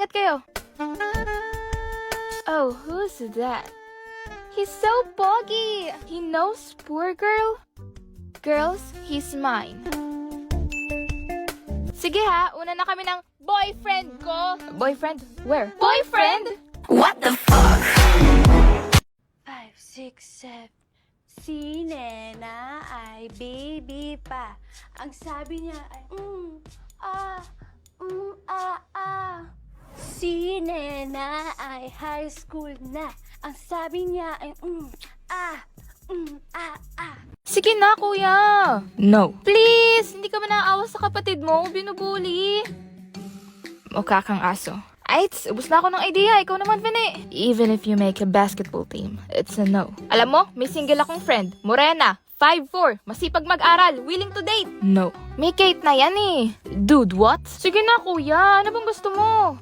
ingat kayo. Oh, who's that? He's so boggy. He knows poor girl. Girls, he's mine. Sige ha, una na kami ng boyfriend ko. Boyfriend? Where? Boyfriend? What the fuck? 5, 6, 7. Si Nena ay baby pa. Ang sabi niya ay Si Nena ay high school na. Ang sabi niya ay Sige na, kuya. No. Please, hindi ka ba naaawa sa kapatid mo? Binubuli. Mukha kang aso. Aight, ubus na ako ng idea. Ikaw naman, Vene. Even if you make a basketball team, it's a no. Alam mo, may single akong friend. Morena. 5'4", masipag mag-aral, willing to date. No. May Kate na yan eh. Dude, what? Sige na, kuya. Ano bang gusto mo?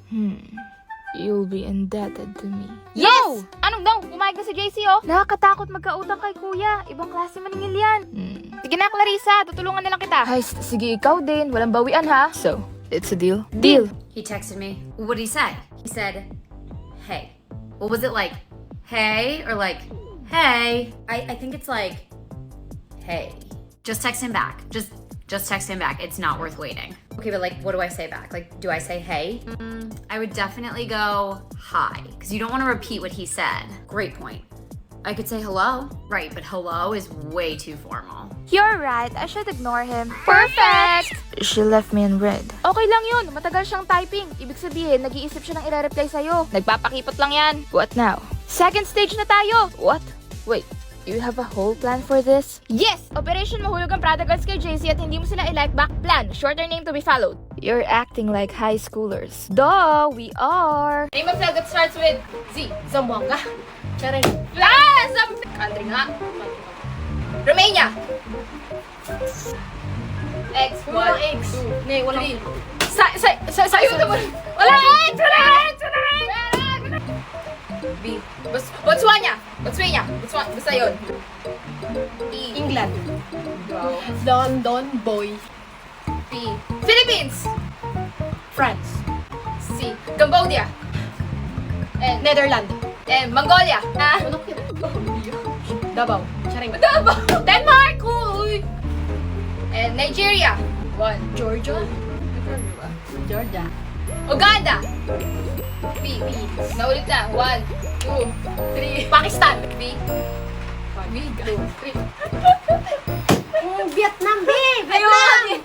You'll be indebted to me. Yes! No! Anong no? Pumayag na si JC, oh. Nakakatakot magkautang kay kuya. Ibang klase maningil yan. Sige na, Clarissa. Tutulungan na lang kita. Ay, sige, ikaw din. Walang bawian, ha? So, it's a deal? Deal. He texted me. What did he say? He said, hey. What was it like? Hey? Or like, hey? I think it's like, hey. Just text him back. Just text him back. It's not worth waiting. Okay, but like, what do I say back? Like, do I say hey? I would definitely go hi, because you don't want to repeat what he said. Great point. I could say hello. Right, but hello is way too formal. You're right. I should ignore him. Perfect! She left me in red. Okay lang yun. Matagal siyang typing. Ibig sabihin, nag-iisip siya ng i-reply sa'yo. Nagpapakipot lang yan. What now? Second stage na tayo. What? Wait. You have a whole plan for this? Yes! Operation Mahulog ang Prada Girls kay JC at hindi mo sila i-like back plan. Shorter name to be followed. You're acting like high schoolers. Duh, we are. Name of flag that starts with Z. Zamboanga. Charing. Country nga. Romania. X. Walang X. Hindi, walang X. Sa'yo naman. Walang X! Walang X! Walang X! B. Botswana. Basta yun. E. England. Wow. London boy. P. Philippines. France. C. Cambodia. And Netherlands. Mongolia. Ano kaya? Davao. Charing. Davao. Denmark. Uy. And Nigeria. 1. Georgia. Georgia. Uganda. B. Naulit na. 1, 2, 3. Pakistan. B. 2, 3. Vietnam, babe! Ayun!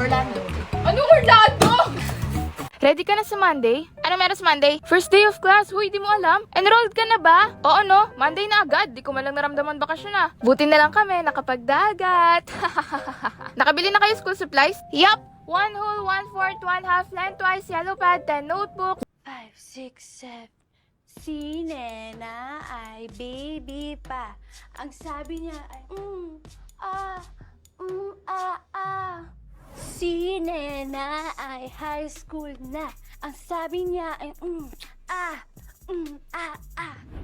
Orlando. Ano Orlando? Ready ka na sa Monday? Ano meron sa Monday? First day of class. Huy, di mo alam? Enrolled ka na ba? Oo no, Monday na agad. Di ko malang naramdaman bakasyon na. Buti na lang kami, nakapagdagat. Nakabili na kayo school supplies? Yup! 1 whole, 1/4, 1/2 lengthwise, yellow pad, 10 notebook. 5, 6, 7. Si Nena ay baby pa. Ang sabi niya ay Si Nena ay high school na. Ang sabi niya ay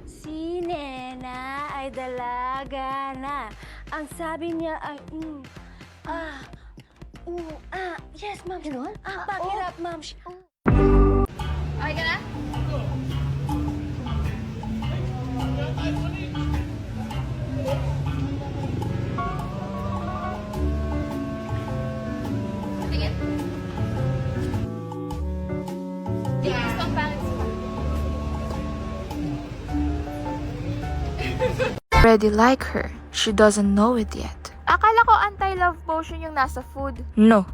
Si Nena ay dalaga na. Ang sabi niya ay Yes, ma'am. Ganon? Pakirap, ma'am. Okay ka na? Tingin. Tingin, gusto ang pangit sa Already like her. She doesn't know it yet. Akala ko anti-love potion yung nasa food. No.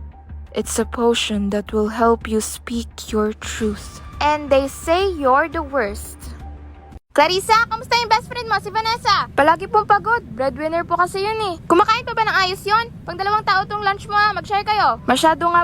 It's a potion that will help you speak your truth. And they say you're the worst. Clarissa, kamusta yung best friend mo, si Vanessa? Palagi pong pagod. Breadwinner po kasi yun eh. Kumakain pa ba ng ayos yun? Pang 2 tao tong lunch mo ha, mag-share kayo. Masyado nga